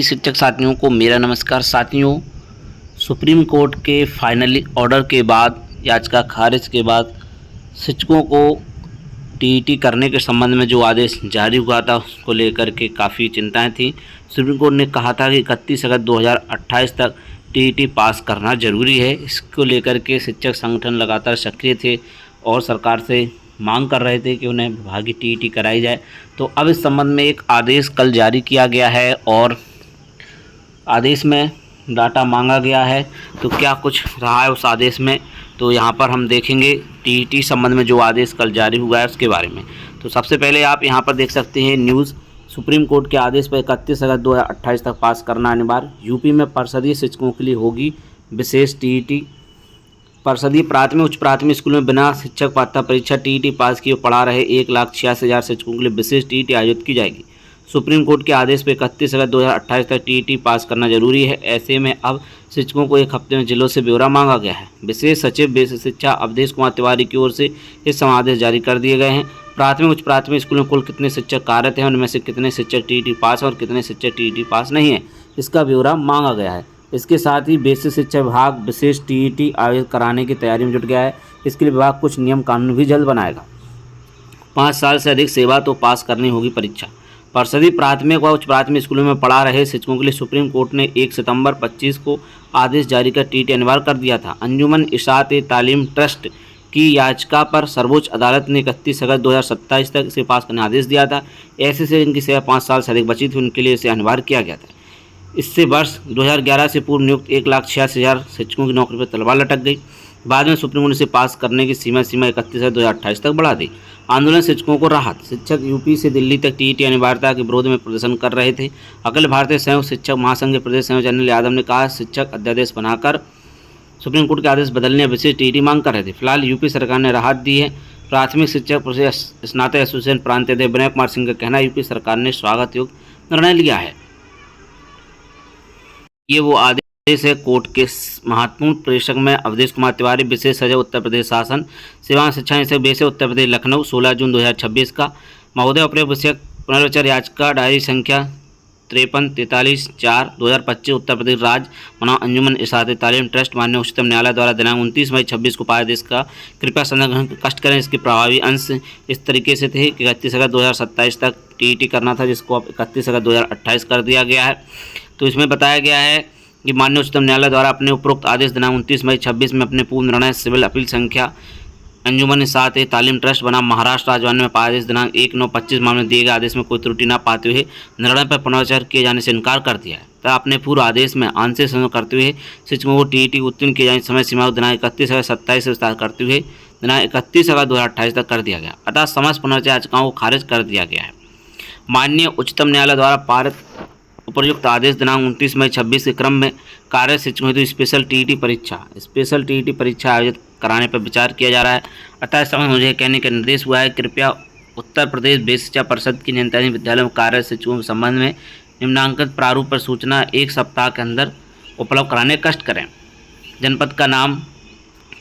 शिक्षक साथियों को मेरा नमस्कार। साथियों, सुप्रीम कोर्ट के फाइनली ऑर्डर के बाद, याचिका खारिज के बाद शिक्षकों को टीईटी करने के संबंध में जो आदेश जारी हुआ था उसको लेकर के काफ़ी चिंताएं थी। सुप्रीम कोर्ट ने कहा था कि 31 अगस्त 2028 तक टीईटी पास करना जरूरी है। इसको लेकर के शिक्षक संगठन लगातार सक्रिय थे और सरकार से मांग कर रहे थे कि उन्हें विभागीय टीईटी कराई जाए। तो अब इस संबंध में एक आदेश कल जारी किया गया है और आदेश में डाटा मांगा गया है। तो क्या कुछ रहा है उस आदेश में, तो यहाँ पर हम देखेंगे टीईटी संबंध में जो आदेश कल जारी हुआ है उसके बारे में। तो सबसे पहले आप यहाँ पर देख सकते हैं न्यूज़, सुप्रीम कोर्ट के आदेश पर 31 अगस्त 2028 तक पास करना अनिवार्य। यूपी में परिषदीय शिक्षकों के लिए होगी विशेष टीईटी। परिषदीय प्राथमिक उच्च प्राथमिक स्कूल में बिना शिक्षक पात्रता परीक्षा टीईटी पास किए पढ़ा रहे 1,86,000 शिक्षकों के लिए विशेष टीईटी आयोजित की जाएगी। सुप्रीम कोर्ट के आदेश पर 31 अगस्त 2028 तक टीईटी पास करना जरूरी है। ऐसे में अब शिक्षकों को एक हफ्ते में जिलों से ब्यौरा मांगा गया है। विशेष सचिव बेसिक शिक्षा अवधेश कुमार तिवारी की ओर से इस समादेश जारी कर दिए गए हैं। प्राथमिक उच्च प्राथमिक स्कूल में कुल कितने शिक्षक कार्यरत हैं, उनमें से कितने शिक्षक टीईटी पास और कितने शिक्षक टीईटी पास नहीं है, इसका ब्यौरा मांगा गया है। इसके साथ ही बेसिक शिक्षा विभाग विशेष टीईटी आयोजित कराने की तैयारी में जुट गया है। इसके लिए विभाग कुछ नियम कानून भी जल्द बनाएगा। 5 साल से अधिक सेवा तो पास करनी होगी परीक्षा। परिषदीय प्राथमिक व उच्च प्राथमिक स्कूलों में पढ़ा रहे शिक्षकों के लिए सुप्रीम कोर्ट ने 1 सितंबर 25 को आदेश जारी कर टीईटी अनिवार्य कर दिया था। अंजुमन इशात-ए-तालीम ट्रस्ट की याचिका पर सर्वोच्च अदालत ने 31 अगस्त 2027 तक इसे पास करने आदेश दिया था। ऐसे से जिनकी सेवा 5 साल से अधिक बची थी उनके लिए इसे अनिवार्य किया गया था। इससे वर्ष 2011 से पूर्व नियुक्त 1,86,000 शिक्षकों की नौकरी पर तलवार लटक गई। बाद में सुप्रीम कोर्ट ने इसे पास करने की सीमा 31 अगस्त 2028 तक बढ़ा दी। आंदोलन शिक्षकों को राहत। शिक्षक यूपी से दिल्ली तक टीईटी अनिवार्यता के विरोध में प्रदर्शन कर रहे थे। अखिल भारतीय संयुक्त शिक्षक महासंघ के प्रदेश संयोजक अनिल यादव ने कहा, शिक्षक अध्यादेश बनाकर सुप्रीम कोर्ट के आदेश बदलने और विशेष टीईटी मांग कर रहे थे। फिलहाल यूपी सरकार ने राहत दी है। प्राथमिक शिक्षक स्नातक एसोसिएशन प्रांत अध्यक्ष विनय कुमार सिंह का कहना है, यूपी सरकार ने स्वागत योग्य निर्णय लिया है। ये वो आदेश है कोर्ट के महत्वपूर्ण प्रेषक में अवधेश कुमार तिवारी, विशेष सचिव उत्तर प्रदेश शासन सेवा शिक्षा निदेशक बेसिक उत्तर प्रदेश लखनऊ 16 जून 2026 का। महोदय उपयोग विषयक पुनर्विचार याचिका डायरी संख्या 53-43-4/2025 उत्तर प्रदेश राज्य मना अंजुमन इशात-ए-तालीम ट्रस्ट माननीय उच्चतम न्यायालय द्वारा दिनांक 29 मई 26 को पाया आदेश का कृपया संग्रहण कष्ट करें। इसके प्रभावी अंश इस तरीके से थे कि 31 अगस्त 2027 तक टीईटी करना था, जिसको अब 31 अगस्त 2028 कर दिया गया है। तो इसमें बताया गया है कि माननीय उच्चतम न्यायालय द्वारा अपने उपरोक्त आदेश दिनांक 29 मई 26 में अपने पूर्ण निर्णय सिविल अपील संख्या अंजुमन इशात-ए-तालीम ट्रस्ट बना महाराष्ट्र राज्य में पाया आदेश दिनांक 1/9/25 मामले दिए गए आदेश में कोई त्रुटि न पाते हुए निर्णय पर पुनर्विचार किए जाने से इनकार कर दिया है। तथा अपने पूर्व आदेश में आंशिक संशोधन करते हुए शिक्षकों को टीईटी उत्तीर्ण किए जाने समय सीमा को दिनांक 31 अगस्त 27 से विस्तार करते हुए दिनांक 31 अगस्त 2028 तक कर दिया गया। अतः समस्त पुनर्विचार याचिकाओं को खारिज कर दिया गया है। माननीय उच्चतम न्यायालय द्वारा पारित उपर्युक्त आदेश दिनांक 29 मई 26 के क्रम में कार्यरत शिक्षकों हेतु स्पेशल टीईटी परीक्षा आयोजित कराने पर विचार किया जा रहा है। अतः इस समय मुझे कहने का निर्देश हुआ है, कृपया उत्तर प्रदेश बेसिक शिक्षा परिषद की नियंत्रणीय विद्यालयों में कार्यरत शिक्षकों के संबंध में निम्नांकित प्रारूप पर सूचना 1 सप्ताह के अंदर उपलब्ध कराने का कष्ट करें। जनपद का नाम,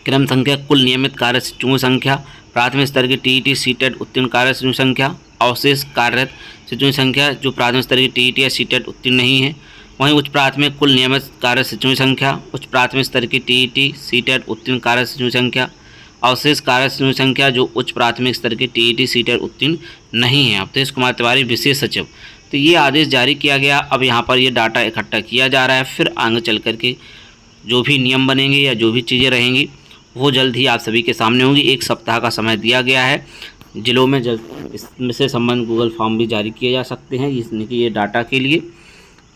क्रम संख्या, कुल नियमित कार्यरत शिक्षकों की संख्या, प्राथमिक स्तर की टीईटी सीटेट उत्तीर्ण कार्यरत शिक्षकों की संख्या, अवशेष कार्यरत शिक्षकों की संख्या जो प्राथमिक स्तर की टीईटी या सीटेट उत्तीर्ण नहीं है। वहीं उच्च प्राथमिक कुल नियमित कार्यरत शिक्षकों की संख्या, उच्च प्राथमिक स्तर की टीईटी सीटेट उत्तीर्ण कार्यरत शिक्षकों की संख्या, अवशेष कार्यरत शिक्षकों की संख्या जो उच्च प्राथमिक स्तर की टीईटी सीटेट उत्तीर्ण नहीं है। अवधेश कुमार तिवारी, विशेष सचिव। तो ये आदेश जारी किया गया। अब यहाँ पर ये डाटा इकट्ठा किया जा रहा है। फिर आगे चल करके जो भी नियम बनेंगे या जो भी चीज़ें रहेंगी वो जल्द ही आप सभी के सामने होंगी। 1 सप्ताह का समय दिया गया है। जिलों में जल्द इससे संबंध गूगल फॉर्म भी जारी किए जा सकते हैं ये डाटा के लिए।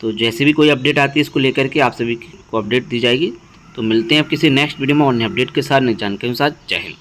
तो जैसे भी कोई अपडेट आती है इसको लेकर के आप सभी को अपडेट दी जाएगी। तो मिलते हैं अब किसी नेक्स्ट वीडियो में और नए अपडेट के साथ, नई जानकारी के साथ। जय हिंद।